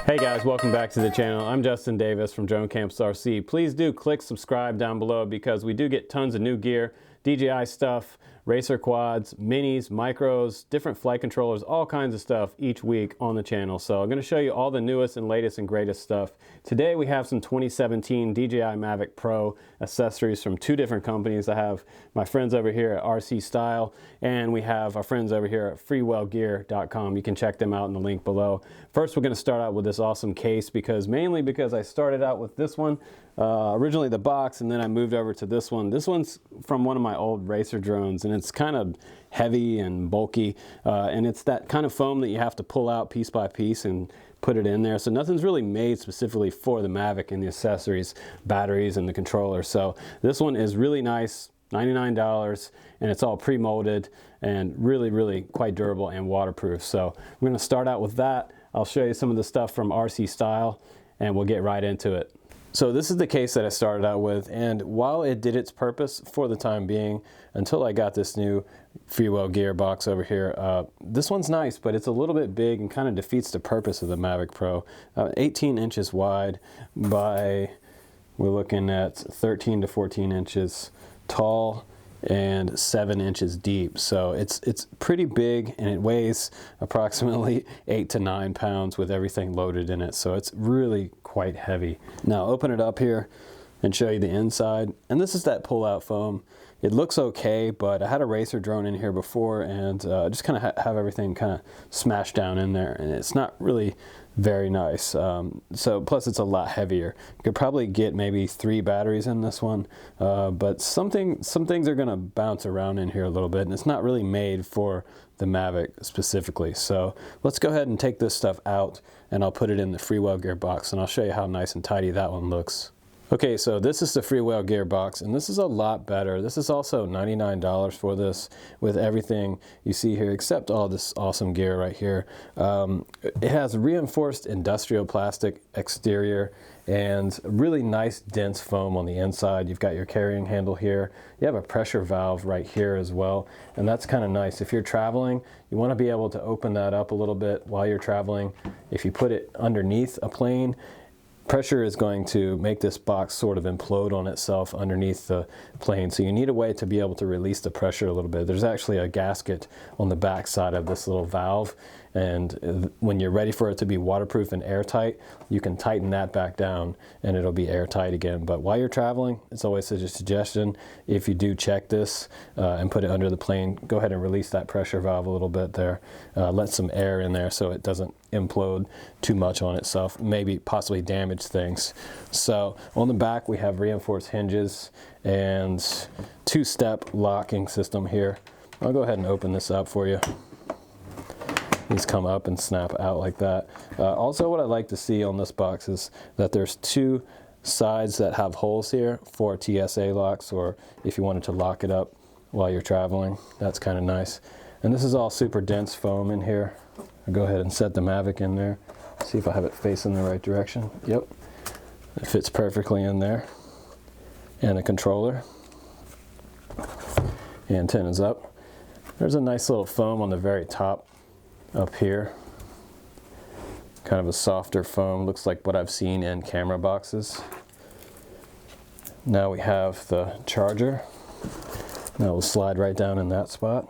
Hey guys, welcome back to the channel. I'm Justin Davis from Drone Camps RC. Please do click subscribe down below because we do get tons of new gear, DJI stuff, racer quads, minis, micros, different flight controllers, all kinds of stuff each week on the channel. So I'm going to show you all the newest and latest and greatest stuff. Today we have some 2017 DJI Mavic Pro accessories from two different companies. I have my friends over here at RCStyle, and we have our friends over here at freewellgear.com. You can check them out in the link below. First, we're going to start out with this awesome case mainly because I started out with this one, originally the box, and then I moved over to this one. This one's from one of my old racer drones, and it's kind of heavy and bulky, and it's that kind of foam that you have to pull out piece by piece and put it in there. So nothing's really made specifically for the Mavic and the accessories, batteries, and the controller. So this one is really nice, $99, and it's all pre-molded and really quite durable and waterproof. So we're going to start out with that. I'll show you some of the stuff from RCStyle, and we'll get right into it. So this is the case that I started out with, and while it did its purpose for the time being, until I got this new Freewell Gear box over here, this one's nice, but it's a little bit big and kind of defeats the purpose of the Mavic Pro. 18 inches wide by, we're looking at 13 to 14 inches tall and 7 inches deep. So it's pretty big, and it weighs approximately 8 to 9 pounds with everything loaded in it. So it's really quite heavy. Now open it up here and show you the inside. And this is that pull-out foam. It looks okay, but I had a racer drone in here before, and just kind of have everything kind of smashed down in there, and it's not really very nice. So plus it's a lot heavier. You could probably get maybe 3 batteries in this one, but some things are going to bounce around in here a little bit, and it's not really made for the Mavic specifically. So let's go ahead and take this stuff out, and I'll put it in the Freewell Gear box, and I'll show you how nice and tidy that one looks. Okay, so this is the Freewell Gear box, and this is a lot better. This is also $99 for this, with everything you see here except all this awesome gear right here. It has reinforced industrial plastic exterior and really nice dense foam on the inside. You've got your carrying handle here. You have a pressure valve right here as well, and that's kind of nice. If you're traveling, you want to be able to open that up a little bit while you're traveling. If you put it underneath a plane, pressure is going to make this box sort of implode on itself underneath the plane. So you need a way to be able to release the pressure a little bit. There's actually a gasket on the back side of this little valve, and when you're ready for it to be waterproof and airtight, you can tighten that back down and it'll be airtight again. But while you're traveling, it's always a suggestion, if you do check this and put it under the plane, go ahead and release that pressure valve a little bit there. Let some air in there so it doesn't implode too much on itself, maybe possibly damage things. So on the back we have reinforced hinges and 2-step locking system here. I'll go ahead and open this up for you. These come up and snap out like that. Also, what I like to see on this box is that there's 2 sides that have holes here for TSA locks, or if you wanted to lock it up while you're traveling. That's kind of nice. And this is all super dense foam in here. I'll go ahead and set the Mavic in there. See if I have it facing the right direction. Yep, it fits perfectly in there. And the controller. The antenna's up. There's a nice little foam on the very top up here. Kind of a softer foam, looks like what I've seen in camera boxes. Now we have the charger. That will slide right down in that spot.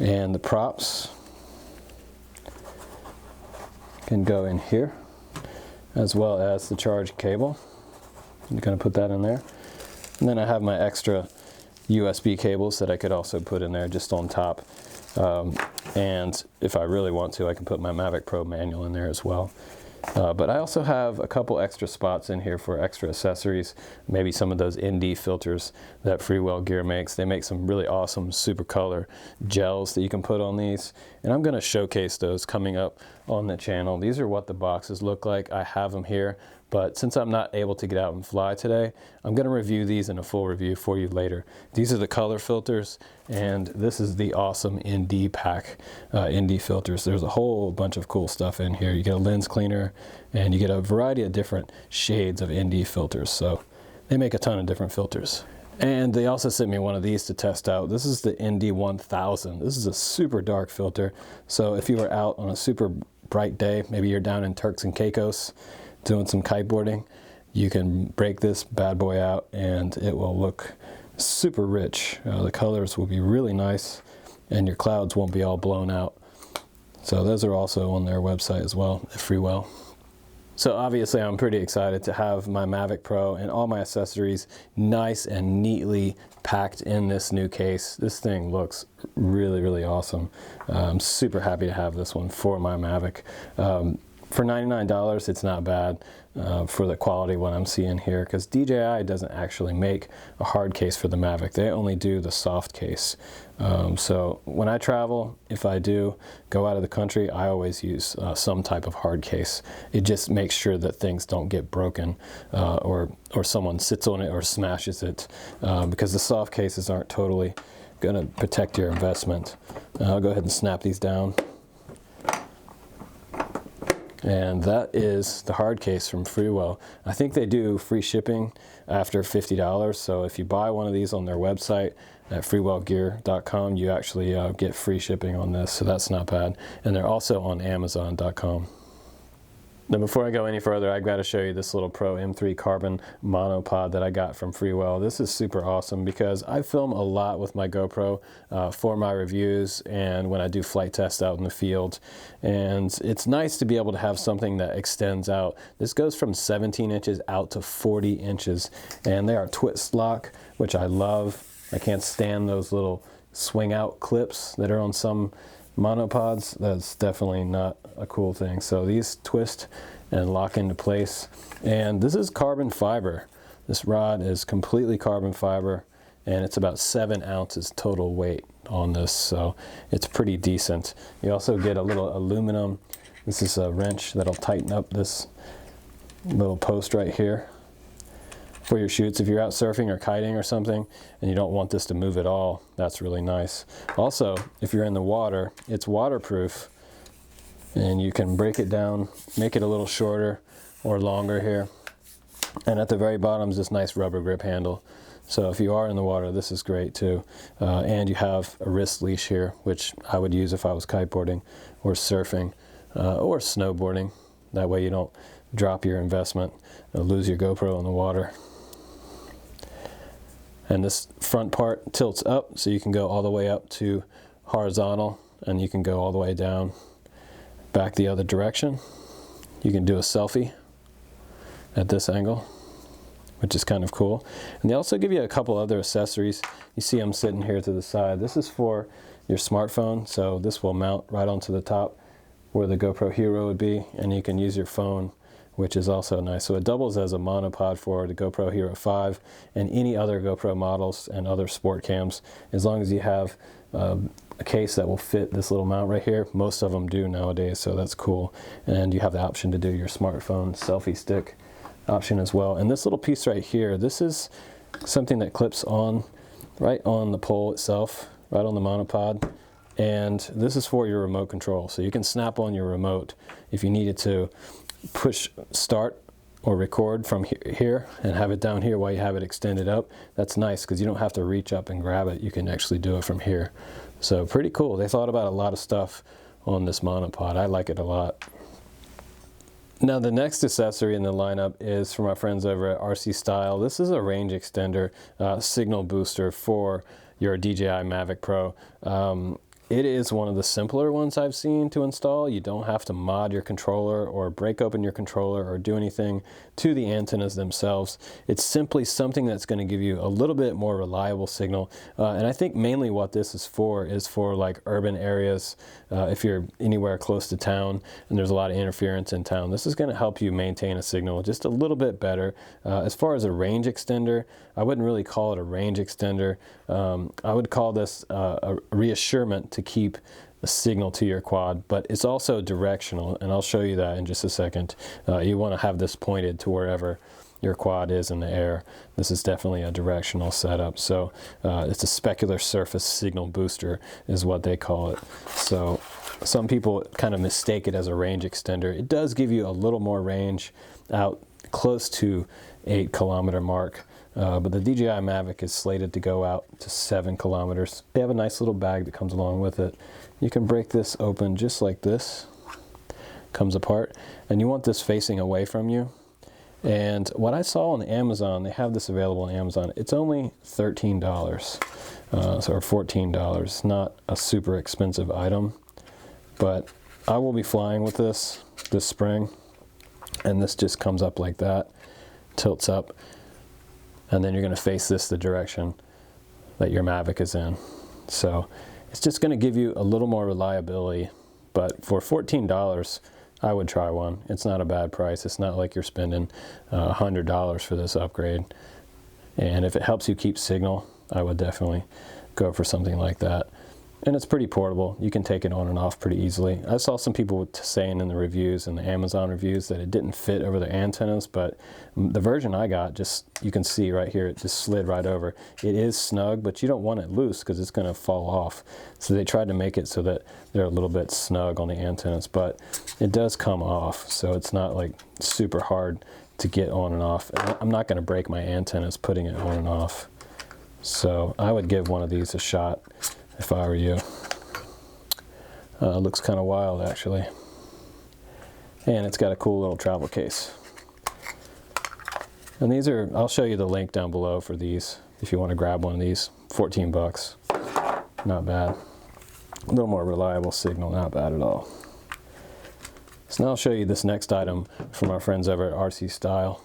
And the props can go in here, as well as the charge cable. I'm going to put that in there. And then I have my extra USB cables that I could also put in there just on top. And if I really want to, I can put my Mavic Pro manual in there as well. But I also have a couple extra spots in here for extra accessories, maybe some of those ND filters that Freewell Gear makes. They make some really awesome super color gels that you can put on these, and I'm going to showcase those coming up on the channel. These are what the boxes look like. I have them here, but since I'm not able to get out and fly today, I'm going to review these in a full review for you later. These are the color filters, and this is the awesome ND pack, ND filters. There's a whole bunch of cool stuff in here. You get a lens cleaner, and you get a variety of different shades of ND filters. So they make a ton of different filters. And they also sent me one of these to test out. This is the ND 1000. This is a super dark filter. So if you were out on a super bright day, maybe you're down in Turks and Caicos doing some kiteboarding, you can break this bad boy out and it will look super rich. The colors will be really nice and your clouds won't be all blown out. So those are also on their website as well at Freewell. So obviously I'm pretty excited to have my Mavic Pro and all my accessories nice and neatly packed in this new case. This thing looks really, really awesome. I'm super happy to have this one for my Mavic. For $99, it's not bad for the quality what I'm seeing here, because DJI doesn't actually make a hard case for the Mavic. They only do the soft case. So when I travel, if I do go out of the country, I always use some type of hard case. It just makes sure that things don't get broken or someone sits on it or smashes it, because the soft cases aren't totally going to protect your investment. I'll go ahead and snap these down. And that is the hard case from Freewell. I think they do free shipping after $50. So if you buy one of these on their website at freewellgear.com, you actually get free shipping on this. So that's not bad. And they're also on Amazon.com. Now before I go any further, I've got to show you this little Pro M3 carbon monopod that I got from Freewell. This is super awesome because I film a lot with my GoPro for my reviews and when I do flight tests out in the field. And it's nice to be able to have something that extends out. This goes from 17 inches out to 40 inches. And they are twist lock, which I love. I can't stand those little swing out clips that are on some monopods. That's definitely not a cool thing. So these twist and lock into place, and this is carbon fiber. This rod is completely carbon fiber and it's about 7 ounces total weight on this, so it's pretty decent. You also get a little aluminum, this is a wrench that'll tighten up this little post right here for your shoots. If you're out surfing or kiting or something and you don't want this to move at all, that's really nice. Also, if you're in the water, it's waterproof and you can break it down, make it a little shorter or longer here. And at the very bottom is this nice rubber grip handle. So if you are in the water, this is great too. And you have a wrist leash here, which I would use if I was kiteboarding or surfing or snowboarding. That way you don't drop your investment, lose your GoPro in the water. And this front part tilts up, so you can go all the way up to horizontal, and you can go all the way down, back the other direction. You can do a selfie at this angle, which is kind of cool. And they also give you a couple other accessories. You see them sitting here to the side. This is for your smartphone, so this will mount right onto the top where the GoPro Hero would be, and you can use your phone, which is also nice. So it doubles as a monopod for the GoPro Hero 5 and any other GoPro models and other sport cams, as long as you have a case that will fit this little mount right here. Most of them do nowadays, so that's cool. And you have the option to do your smartphone selfie stick option as well. And this little piece right here, this is something that clips on right on the pole itself, right on the monopod. And this is for your remote control. So you can snap on your remote if you needed to push start or record from here and have it down here while you have it extended up. That's nice because you don't have to reach up and grab it. You can actually do it from here. So pretty cool. They thought about a lot of stuff on this monopod. I like it a lot. Now the next accessory in the lineup is from our friends over at RCStyle. This is a range extender signal booster for your DJI Mavic Pro. It is one of the simpler ones I've seen to install. You don't have to mod your controller or break open your controller or do anything to the antennas themselves. It's simply something that's going to give you a little bit more reliable signal. And I think mainly what this is for like urban areas. If you're anywhere close to town and there's a lot of interference in town, this is going to help you maintain a signal just a little bit better. As far as a range extender, I wouldn't really call it a range extender. I would call this a reassurement to keep a signal to your quad, but it's also directional, and I'll show you that in just a second. You want to have this pointed to wherever your quad is in the air. This is definitely a directional setup. So it's a specular surface signal booster is what they call it. So some people kind of mistake it as a range extender. It does give you a little more range out close to 8 kilometer mark. But the DJI Mavic is slated to go out to 7 kilometers. They have a nice little bag that comes along with it. You can break this open just like this. comes apart, and you want this facing away from you. And what I saw on Amazon, they have this available on Amazon, it's only $13, or $14. Not a super expensive item, but I will be flying with this spring, and this just comes up like that, tilts up, and then you're going to face this the direction that your Mavic is in. So it's just going to give you a little more reliability, but for $14, I would try one. It's not a bad price. It's not like you're spending $100 for this upgrade. And if it helps you keep signal, I would definitely go for something like that. And it's pretty portable. You can take it on and off pretty easily. I saw some people saying in the reviews, in the Amazon reviews, that it didn't fit over the antennas, but the version I got, just, you can see right here, it just slid right over. It is snug, but you don't want it loose because it's going to fall off. So they tried to make it so that they're a little bit snug on the antennas, but it does come off, so it's not like super hard to get on and off. I'm not going to break my antennas putting it on and off. So I would give one of these a shot if I were you. Looks kind of wild, actually. And it's got a cool little travel case. And these are, I'll show you the link down below for these if you want to grab one of these. 14 bucks. Not bad. A little more reliable signal, not bad at all. So now I'll show you this next item from our friends over at RCStyle.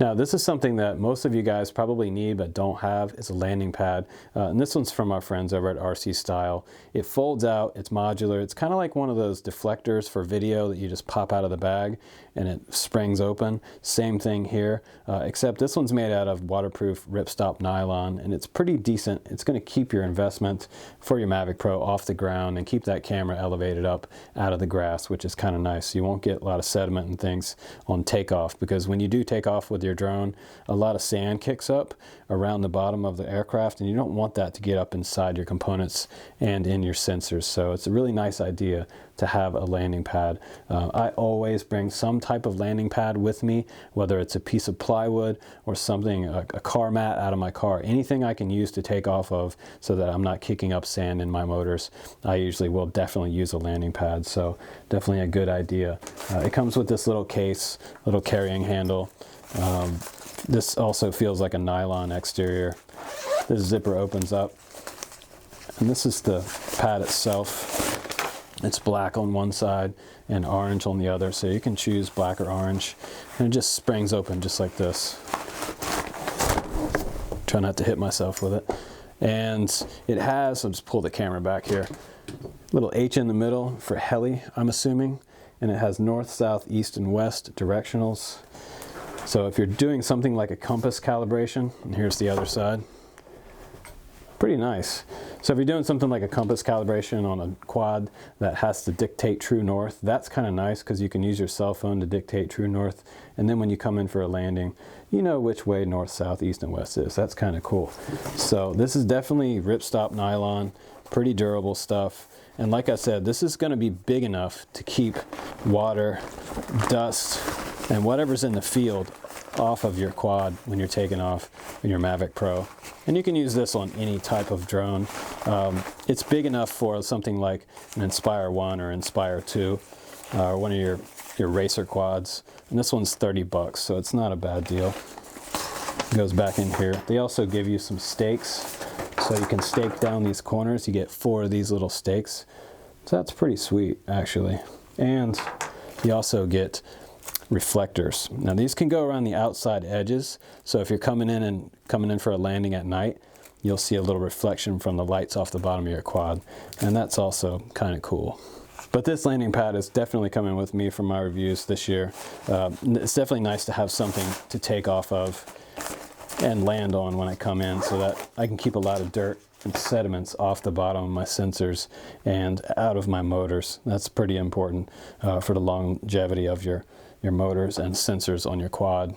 Now this is something that most of you guys probably need but don't have. It's a landing pad, and this one's from our friends over at RCStyle. It folds out, it's modular, it's kind of like one of those deflectors for video that you just pop out of the bag and it springs open. Same thing here, except this one's made out of waterproof ripstop nylon, and it's pretty decent. It's going to keep your investment for your Mavic Pro off the ground and keep that camera elevated up out of the grass, which is kind of nice. You won't get a lot of sediment and things on takeoff, because when you do take off with your drone, a lot of sand kicks up around the bottom of the aircraft, and you don't want that to get up inside your components and in your sensors. So it's a really nice idea to have a landing pad. I always bring some type of landing pad with me, whether it's a piece of plywood or something, a car mat out of my car, anything I can use to take off of so that I'm not kicking up sand in my motors. I usually will definitely use a landing pad, so definitely a good idea. It comes with this little case, little carrying handle. This also feels like a nylon exterior. This zipper opens up, and this is the pad itself. It's black on one side and orange on the other, so you can choose black or orange, and it just springs open just like this. Try not to hit myself with it. And it has, I'll just pull the camera back here, little H in the middle for heli, I'm assuming, and it has north, south, east, and west directionals. So if you're doing something like a compass calibration, and here's the other side, pretty nice. So if you're doing something like a compass calibration on a quad that has to dictate true north, that's kind of nice because you can use your cell phone to dictate true north. And then when you come in for a landing, you know which way north, south, east, and west is. That's kind of cool. So this is definitely ripstop nylon, pretty durable stuff. And like I said, this is going to be big enough to keep water, dust, and whatever's in the field off of your quad when you're taking off in your Mavic Pro. And you can use this on any type of drone. It's big enough for something like an Inspire 1 or Inspire 2, or one of your racer quads. And this one's 30 bucks, so it's not a bad deal. It goes back in here. They also give you some stakes, so you can stake down these corners. You get 4 of these little stakes. So that's pretty sweet, actually. And you also get reflectors. Now these can go around the outside edges, so if you're coming in for a landing at night, you'll see a little reflection from the lights off the bottom of your quad, and that's also kind of cool. But this landing pad is definitely coming with me for my reviews this year. It's definitely nice to have something to take off of and land on when I come in, so that I can keep a lot of dirt and sediments off the bottom of my sensors and out of my motors. That's pretty important for the longevity of your motors and sensors on your quad.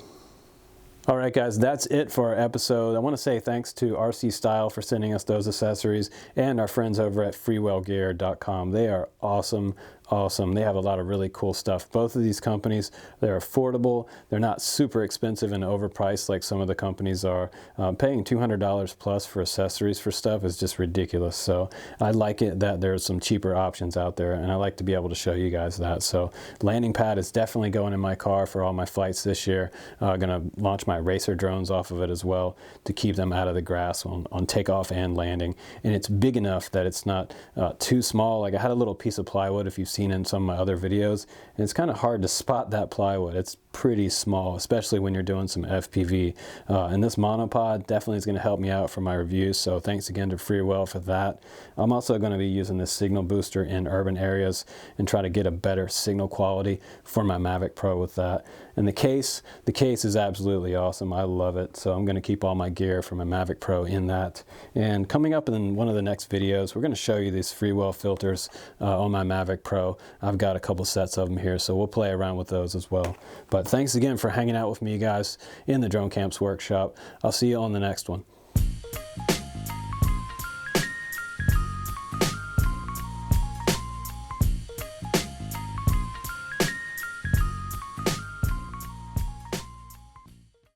All right, guys, that's it for our episode. I want to say thanks to RCStyle for sending us those accessories, and our friends over at freewellgear.com. They are awesome awesome. They have a lot of really cool stuff. Both of these companies, they're affordable. They're not super expensive and overpriced like some of the companies are. Paying $200 plus for accessories for stuff is just ridiculous. So I like it that there's some cheaper options out there, and I like to be able to show you guys that. So landing pad is definitely going in my car for all my flights this year. Gonna launch my racer drones off of it as well to keep them out of the grass on takeoff and landing. And it's big enough that it's not too small. Like I had a little piece of plywood, if you've seen in some of my other videos, and it's kind of hard to spot that plywood. It's pretty small, especially when you're doing some FPV. And this monopod definitely is going to help me out for my reviews, so thanks again to Freewell for that. I'm also going to be using this signal booster in urban areas and try to get a better signal quality for my Mavic Pro with that. And the case is absolutely awesome. I love it, so I'm going to keep all my gear for my Mavic Pro in that. And coming up in one of the next videos, we're going to show you these Freewell filters on my Mavic Pro. I've got a couple sets of them here, so we'll play around with those as well. But thanks again for hanging out with me, guys, in the Drone Camps workshop. I'll see you on the next one.